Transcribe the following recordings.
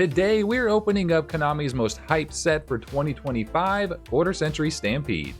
Today, we're opening up Konami's most hyped set for 2025, Quarter Century Stampede.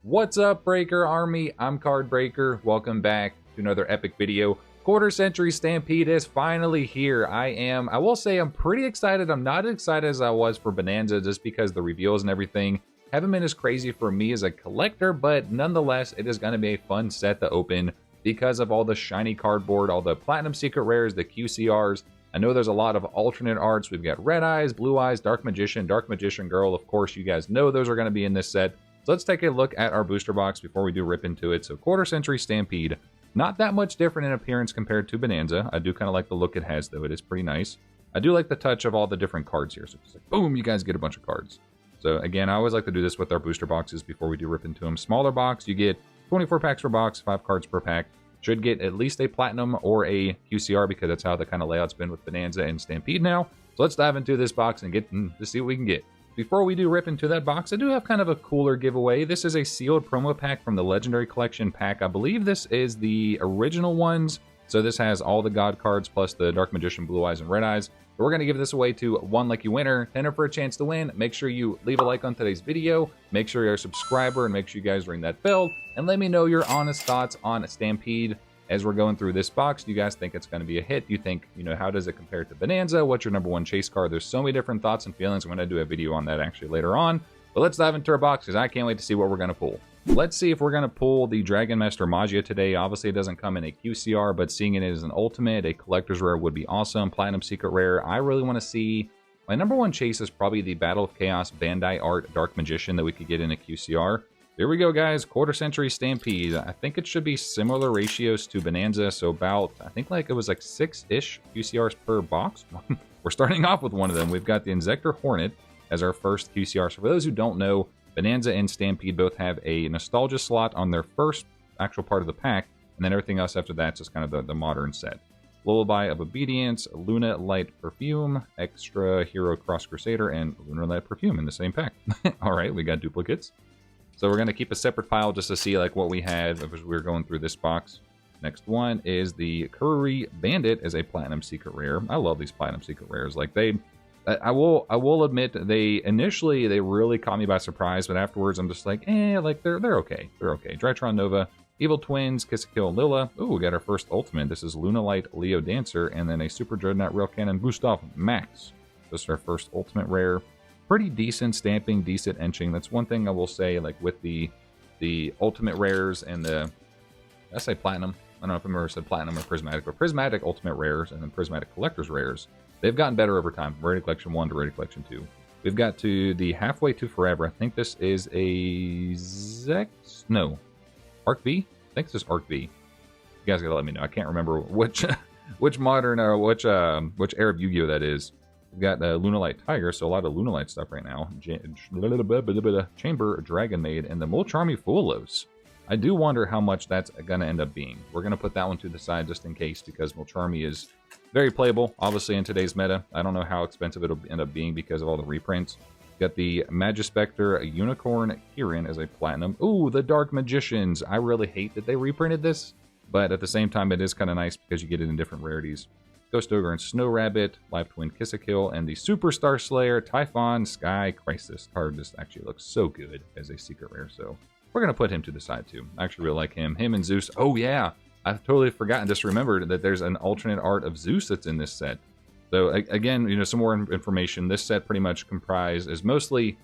What's up, Breaker Army? I'm CardBreaker. Welcome back to another epic video. Quarter Century Stampede is finally here. I will say I'm pretty excited. I'm not as excited as I was for Bonanza just because the reveals and everything haven't been as crazy for me as a collector, but nonetheless, it is going to be a fun set to open because of all the shiny cardboard, all the Platinum Secret Rares, the QCRs. I know there's a lot of alternate arts. We've got Red Eyes, Blue Eyes, Dark Magician Girl. Of course, you guys know those are going to be in this set. So let's take a look at our booster box before we do rip into it. So Quarter Century Stampede, not that much different in appearance compared to Bonanza. I do kind of like the look it has, though. It is pretty nice. I do like the touch of all the different cards here. So it's like, boom, you guys get a bunch of cards. So again, I always like to do this with our booster boxes before we do rip into them. Smaller box, you get 24 packs per box, 5 cards per pack. Should get at least a Platinum or a QCR because that's how the kind of layout's been with Bonanza and Stampede now. So let's dive into this box and get to see what we can get. Before we do rip into that box, I do have kind of a cooler giveaway. This is a sealed promo pack from the Legendary Collection pack. I believe this is the original ones. So this has all the God cards plus the Dark Magician, Blue Eyes, and Red Eyes. But we're going to give this away to one lucky winner. 10 for a chance to win. Make sure you leave a like on today's video. Make sure you're a subscriber and make sure you guys ring that bell. And let me know your honest thoughts on Stampede as we're going through this box. Do you guys think it's going to be a hit? Do you think, how does it compare to Bonanza? What's your number one chase card? There's so many different thoughts and feelings. I'm going to do a video on that actually later on. But let's dive into our box because I can't wait to see what we're going to pull. Let's see if we're going to pull the Dragon Master Magia today. Obviously, it doesn't come in a QCR, but seeing it as an ultimate, a collector's rare would be awesome. Platinum Secret Rare. I really want to see... My number one chase is probably the Battle of Chaos Bandai Art Dark Magician that we could get in a QCR. Here we go, guys. Quarter Century Stampede. I think it should be similar ratios to Bonanza, so about, I think like it was like 6-ish QCRs per box. We're starting off with one of them. We've got the Inzektor Hornet as our first QCR. So for those who don't know, Bonanza and Stampede both have a nostalgia slot on their first actual part of the pack, and then everything else after that's just kind of the modern set. Lullaby of Obedience, Luna Light Perfume, Extra Hero Cross Crusader, and Lunar Light Perfume in the same pack. All right, we got duplicates. So we're going to keep a separate pile just to see like what we had as we were going through this box. Next one is the Curry Bandit as a Platinum Secret Rare. I love these Platinum Secret Rares. Like I will admit they really caught me by surprise, but afterwards I'm just like, like they're okay. They're okay. Drytron Nova, Evil Twins, Kiss Kill Lilla. Ooh, we got our first ultimate. This is Lunalight Leo Dancer, and then a Super Dreadnought Rail Cannon Gustav Max. This is our first ultimate rare. Pretty decent stamping, decent etching. That's one thing I will say, like with the ultimate rares and the, I say platinum. I don't know if I've ever said platinum or prismatic, but prismatic ultimate rares and then prismatic collector's rares. They've gotten better over time, from Rarity Collection 1 to Rarity Collection 2. We've got to the Halfway to Forever. I think this is a Zex? No. Arc V? I think this is Arc V. You guys gotta let me know. I can't remember which modern or which Arab Yu-Gi-Oh that is. We've got Lunalight Tiger, so a lot of Lunalight stuff right now. Chamber Dragon Maid and the Molcharmi Fulos. I do wonder how much that's going to end up being. We're going to put that one to the side just in case because Molcharmi is very playable, obviously, in today's meta. I don't know how expensive it'll end up being because of all the reprints. Got the Magispector Unicorn Kirin as a Platinum. Ooh, the Dark Magicians. I really hate that they reprinted this, but at the same time, it is kind of nice because you get it in different rarities. Ghost Ogre and Snow Rabbit, Live Twin Kiss-a-Kill, and the Superstar Slayer Typhon Sky Crisis. Card just actually looks so good as a secret rare, so we're going to put him to the side too. I actually really like him. Him and Zeus. Oh yeah, I've totally forgotten, just remembered that there's an alternate art of Zeus that's in this set. So again, some more information. This set pretty much is mostly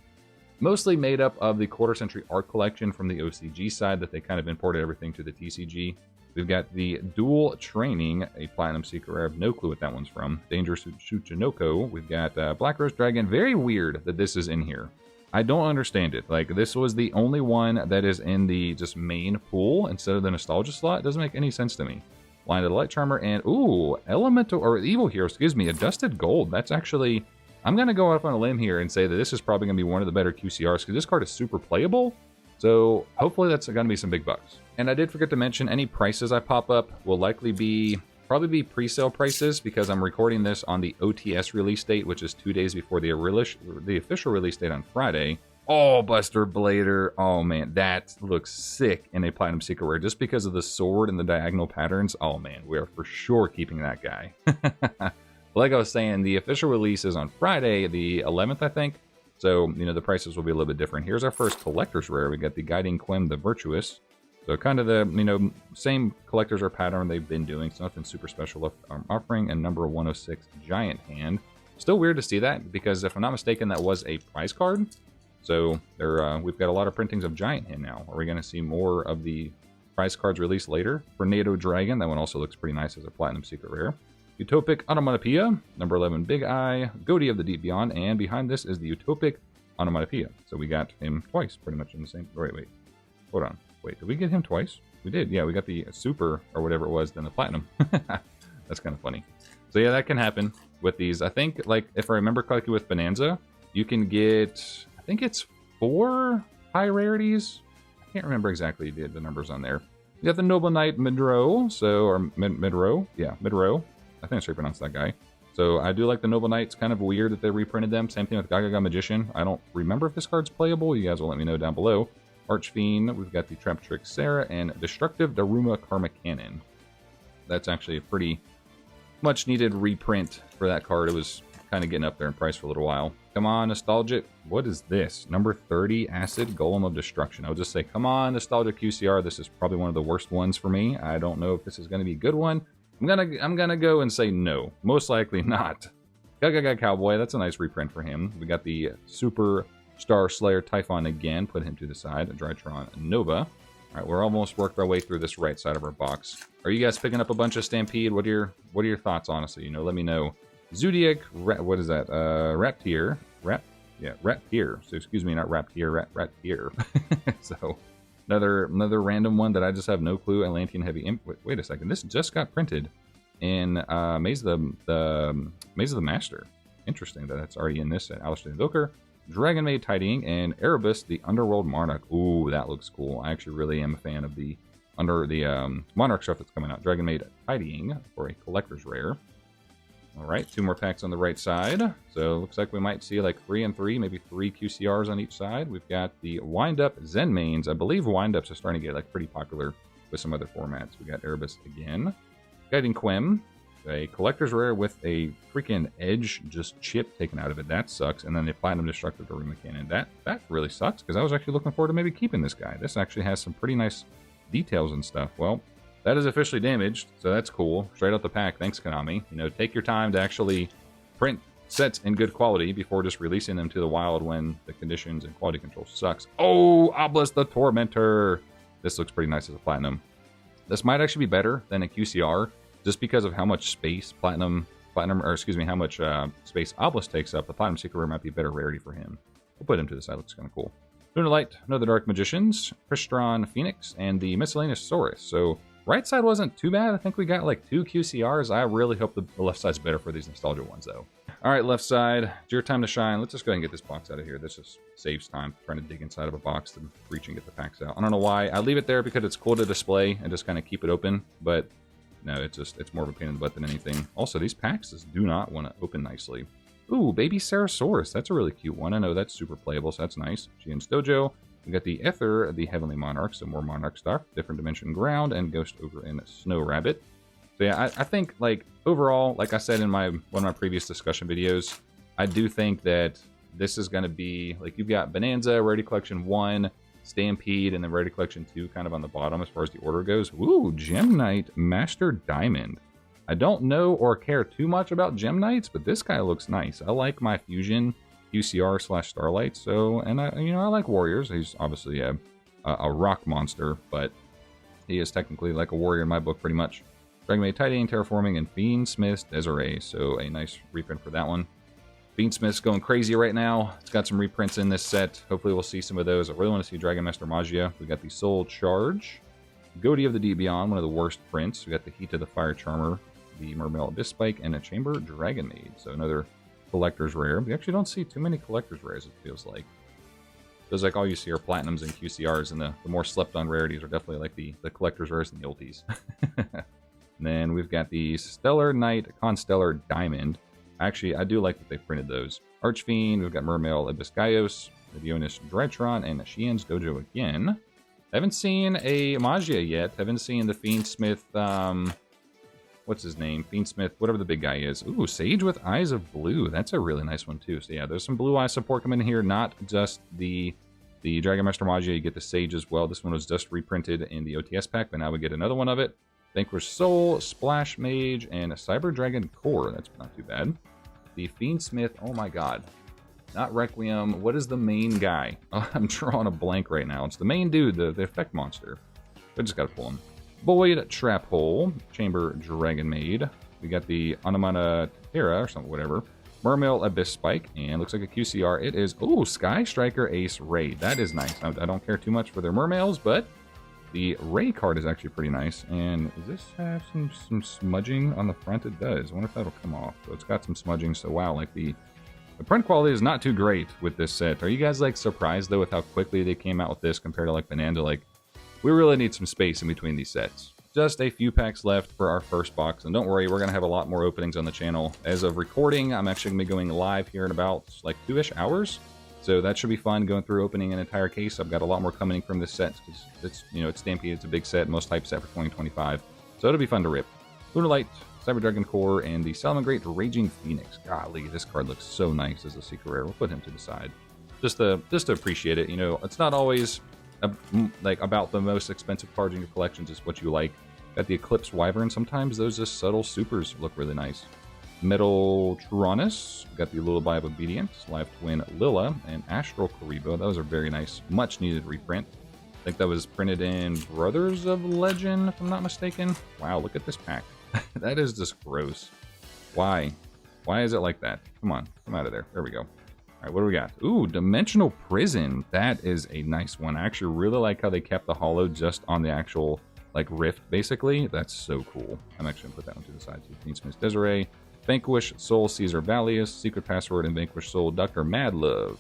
made up of the Quarter Century Art Collection from the OCG side that they kind of imported everything to the TCG. We've got the Dual Training, a Platinum Secret Rare. I have no clue what that one's from. Dangerous Tsuchinoko. We've got Black Rose Dragon. Very weird that this is in here. I don't understand it. Like, this was the only one that is in the just main pool instead of the Nostalgia slot. It doesn't make any sense to me. Line of the Light Charmer and, ooh, Elemental, or Evil Hero, excuse me, a Dusted Gold. That's actually, I'm going to go off on a limb here and say that this is probably going to be one of the better QCRs because this card is super playable. So hopefully that's going to be some big bucks. And I did forget to mention any prices I pop up will likely be probably be pre-sale prices because I'm recording this on the OTS release date, which is 2 days before the official release date on Friday. Oh, Buster Blader. Oh, man, that looks sick in a Platinum Secret Rare. Just because of the sword and the diagonal patterns, oh, man, we are for sure keeping that guy. Like I was saying, the official release is on Friday, the 11th, I think. So, you know, the prices will be a little bit different. Here's our first collector's rare. We got the Guiding Quem, the Virtuous. So kind of the, you know, same collector's rare pattern they've been doing. So nothing super special. Offering and number 106, Giant Hand. Still weird to see that, because if I'm not mistaken, that was a prize card. So we've got a lot of printings of Giant Hand now. Are we going to see more of the prize cards released later? Tornado Dragon, that one also looks pretty nice as a Platinum Secret Rare. Utopic Onomatopoeia, number 11, Big Eye, Goatee of the Deep Beyond, and behind this is the Utopic Onomatopoeia. So we got him twice, pretty much in the same... Wait. Hold on. Wait, did we get him twice? We did, yeah, we got the Super, or whatever it was, then the Platinum. That's kind of funny. So yeah, that can happen with these. I think, like, if I remember correctly with Bonanza, you can get, I think it's 4 high rarities. I can't remember exactly the numbers on there. You got the Noble Knight Midrow, or Midrow, yeah, Midrow. I think that's how you pronounce that guy. So I do like the Noble Knights. Kind of weird that they reprinted them. Same thing with Gaga Magician. I don't remember if this card's playable. You guys will let me know down below. Archfiend, we've got the Trap Trick Sarah, and Destructive Daruma Karma Cannon. That's actually a pretty much needed reprint for that card. It was kind of getting up there in price for a little while. Come on, Nostalgic. What is this? Number 30, Acid Golem of Destruction. I'll just say, come on, Nostalgic QCR. This is probably one of the worst ones for me. I don't know if this is going to be a good one. I'm gonna go and say no. Most likely not. Gaga Cowboy, that's a nice reprint for him. We got the Super Star Slayer Typhon again. Put him to the side. Drytron Nova. All right, we're almost worked our way through this right side of our box. Are you guys picking up a bunch of Stampede? What are your thoughts, honestly? You know, let me know. Zodiac, what is that? Raptier. Raptier. So excuse me, not Raptier, Raptier. So another random one that I just have no clue. Atlantean Heavy Imp. Wait a second. This just got printed in Maze of the Master. Interesting that that's already in this set. Alistair Invoker, Dragon Maid Tidying, and Erebus, the Underworld Monarch. Ooh, that looks cool. I actually really am a fan of the Monarch stuff that's coming out. Dragon Maid Tidying for a collector's rare. All right, 2 more packs on the right side. So looks like we might see like 3 and 3, maybe 3 QCRs on each side. We've got the Wind-Up Zen Mains. I believe Wind-Ups are starting to get like pretty popular with some other formats. We got Erebus again. Guiding Quem, a collector's rare with a freaking edge just chip taken out of it. That sucks. And then the Platinum Destructive Daruma Cannon. That really sucks, because I was actually looking forward to maybe keeping this guy. This actually has some pretty nice details and stuff. Well, that is officially damaged, so that's cool. Straight out the pack. Thanks, Konami. You know, take your time to actually print sets in good quality before just releasing them to the wild when the conditions and quality control sucks. Oh, Obelisk the Tormentor. This looks pretty nice as a Platinum. This might actually be better than a QCR, just because of how much space how much space Obelisk takes up. The Platinum Secret Rare might be a better rarity for him. We'll put him to the side. Looks kind of cool. Lunar Light, Another Dark Magicians, Crystron Phoenix, and the Miscellaneous Saurus. So right side wasn't too bad. I think we got like 2 QCRs. I really hope the left side's better for these nostalgia ones, though. All right, left side, it's your time to shine. Let's just go ahead and get this box out of here. This just saves time trying to dig inside of a box to reach and get the packs out. I don't know why. I leave it there because it's cool to display and just kind of keep it open, but no, it's more of a pain in the butt than anything. Also, these packs just do not want to open nicely. Ooh, Baby Sarasaurus. That's a really cute one. I know that's super playable, so that's nice. Gian's Dojo. We got the Ether, the Heavenly Monarch, so more Monarch stuff. Different Dimension Ground, and Ghost Ogre and Snow Rabbit. So yeah, I think, like, overall, like I said in one of my previous discussion videos, I do think that this is going to be, like, you've got Bonanza, Rarity Collection 1, Stampede, and then Rarity Collection 2 kind of on the bottom as far as the order goes. Ooh, Gem Knight Master Diamond. I don't know or care too much about Gem Knights, but this guy looks nice. I like my Fusion UCR / Starlight, so, and I like Warriors. He's obviously a rock monster, but he is technically like a warrior in my book, pretty much. Dragon Maid Tidying, Terraforming, and Fiendsmith's Desiree, so a nice reprint for that one. Fiendsmith's going crazy right now. It's got some reprints in this set. Hopefully we'll see some of those. I really want to see Dragon Master Magia. We got the Soul Charge, Goatee of the Deep Beyond, one of the worst prints. We got the Heat of the Fire Charmer, the Mermail Abyss Spike, and a Chamber Dragon Maid, so another collector's rare. We actually don't see too many collector's rares, it feels like. Feels like all you see are Platinums and QCRs, and the more slept-on rarities are definitely like the collector's rares and the ulties. And then we've got the Stellar Knight Constellar Diamond. Actually, I do like that they printed those. Archfiend, we've got Mermail Abyss Gaios, the Dionys Drytron, and Shien's Dojo again. I haven't seen a Magia yet. Haven't seen the Fiendsmith, what's his name? Fiendsmith, whatever the big guy is. Ooh, Sage with Eyes of Blue. That's a really nice one, too. So, yeah, there's some Blue Eye support coming in here. Not just the Dragon Master Magia. You get the Sage as well. This one was just reprinted in the OTS pack, but now we get another one of it. Vanquish Soul, Splash Mage, and a Cyber Dragon Core. That's not too bad. The Fiendsmith, oh my god. Not Requiem. What is the main guy? Oh, I'm drawing a blank right now. It's the main dude, the effect monster. I just gotta pull him. Boyd Trap Hole, Chamber Dragon Maid. We got the Anamana Terra or something, whatever. Mermail Abyss Spike, and looks like a QCR. It is, ooh, Sky Striker Ace Ray. That is nice. I don't care too much for their Mermails, but the Ray card is actually pretty nice. And does this have some smudging on the front? It does. I wonder if that'll come off. So it's got some smudging, so wow, like the print quality is not too great with this set. Are you guys like surprised though with how quickly they came out with this compared to like Bonanza? Like, we really need some space in between these sets. Just a few packs left for our first box, and don't worry, we're gonna have a lot more openings on the channel. As of recording, I'm actually gonna be going live here in about like 2-ish hours, so that should be fun going through opening an entire case. I've got a lot more coming from this set because it's, you know, it's Stampede, it's a big set, most hype set for 2025, so it'll be fun to rip. Lunar Light, Cyber Dragon Core, and the Salamangreat Raging Phoenix. Golly, this card looks so nice as a secret rare. We'll put him to the side. Just to appreciate it. You know, it's not always like about the most expensive cards in your collections. It's what you like. Got the Eclipse Wyvern. Sometimes those just subtle supers look really nice. Metal Tronus. Got the Lullaby of Obedience, Live Twin Lilla, and Astral Karibo. Those are very nice. Much needed reprint. I think that was printed in Brothers of Legend, if I'm not mistaken. Wow, look at this pack. That is just gross. Why? Why is it like that? Come on, come out of there. There we go. All right, what do we got? Ooh, Dimensional Prison. That is a nice one. I actually really like how they kept the holo just on the actual, like, rift, basically. That's so cool. I'm actually going to put that one to the side, too. Fiendsmith Desiree, Vanquish Soul Caesar Valius, Secret Password, and Vanquish Soul Dr. Madlove.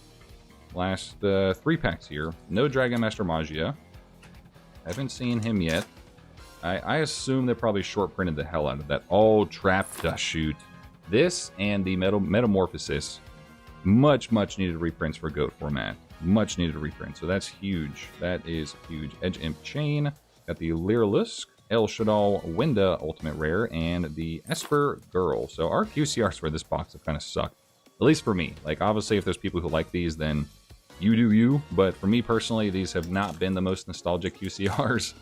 Last 3 packs here. No Dragon Master Magia. Haven't seen him yet. I assume they probably short printed the hell out of that. Oh, Trap Dust Shoot. This and the Metamorphosis. Much needed reprints for GOAT format. Much needed reprint. So that's huge. That is huge. Edge Imp Chain. Got the Lyrilusk, El Shadal Winda Ultimate Rare, and the Esper Girl. So our QCRs for this box have kind of sucked. At least for me. Like, obviously, if there's people who like these, then you do you. But for me personally, these have not been the most nostalgic QCRs.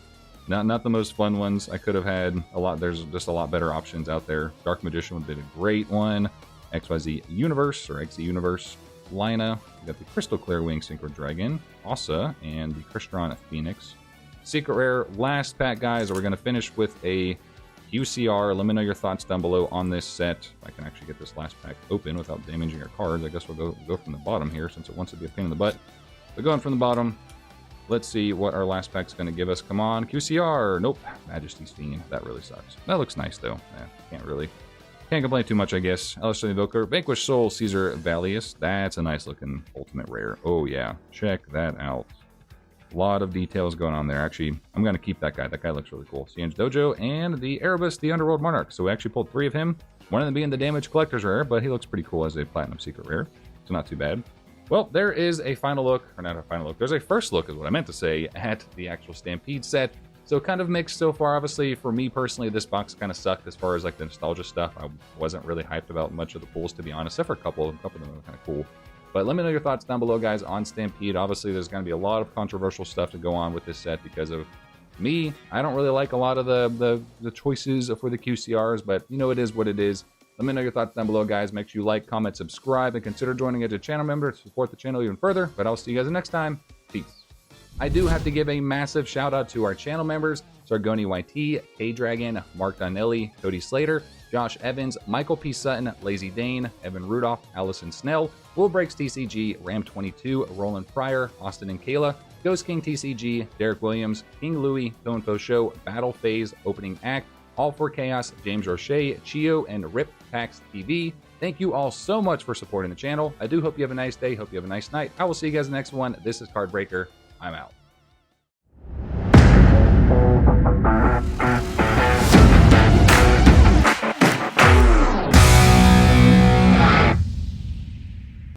Not the most fun ones. I could have had a lot. There's just a lot better options out there. Dark Magician would have been a great one. XYZ Universe, or XZ Universe. Lina. We got the Crystal Clear Wing Synchro Dragon. Asa, and the Crystron Phoenix. Secret Rare, last pack, guys. We're going to finish with a QCR. Let me know your thoughts down below on this set. If I can actually get this last pack open without damaging our cards. I guess we'll go from the bottom here, since it wants to be a pain in the butt. But going from the bottom, let's see what our last pack's going to give us. Come on, QCR. Nope. Majesty's Fiend. That really sucks. That looks nice, though. Can't complain too much, I guess. Alistair Invoker. Vanquish Soul Caesar Valius. That's a nice looking ultimate rare. Oh, yeah. Check that out. A lot of details going on there. Actually, I'm going to keep that guy. That guy looks really cool. Siege Dojo and the Erebus, the Underworld Monarch. So we actually pulled 3 of him. One of them being the Damage Collector's rare, but he looks pretty cool as a Platinum Secret Rare. So not too bad. Well, there is a final look, or not a final look, there's a first look is what I meant to say, at the actual Stampede set. So kind of mixed so far. Obviously, for me personally, this box kind of sucked as far as like the nostalgia stuff. I wasn't really hyped about much of the pulls, to be honest, except for a couple of them were kind of cool. But let me know your thoughts down below, guys, on Stampede. Obviously, there's going to be a lot of controversial stuff to go on with this set because of me. I don't really like a lot of the choices for the QCRs, but you know, it is what it is. Let me know your thoughts down below, guys. Make sure you like, comment, subscribe, and consider joining as a channel member to support the channel even further. But I'll see you guys next time. Peace. I do have to give a massive shout out to our channel members: Sargoni YT, K-Dragon, Mark Donnelly, Cody Slater, Josh Evans, Michael P. Sutton, Lazy Dane, Evan Rudolph, Allison Snell, Will Breaks TCG, Ram22, Roland Pryor, Austin and Kayla, Ghost King TCG, Derek Williams, King Louie, Tonefo Show, Battle Phase, Opening Act, All for Chaos, James Roche, Chio, and Rip Pax TV. Thank you all so much for supporting the channel. I do hope you have a nice day. Hope you have a nice night. I will see you guys in the next one. This is CardBreaker. I'm out.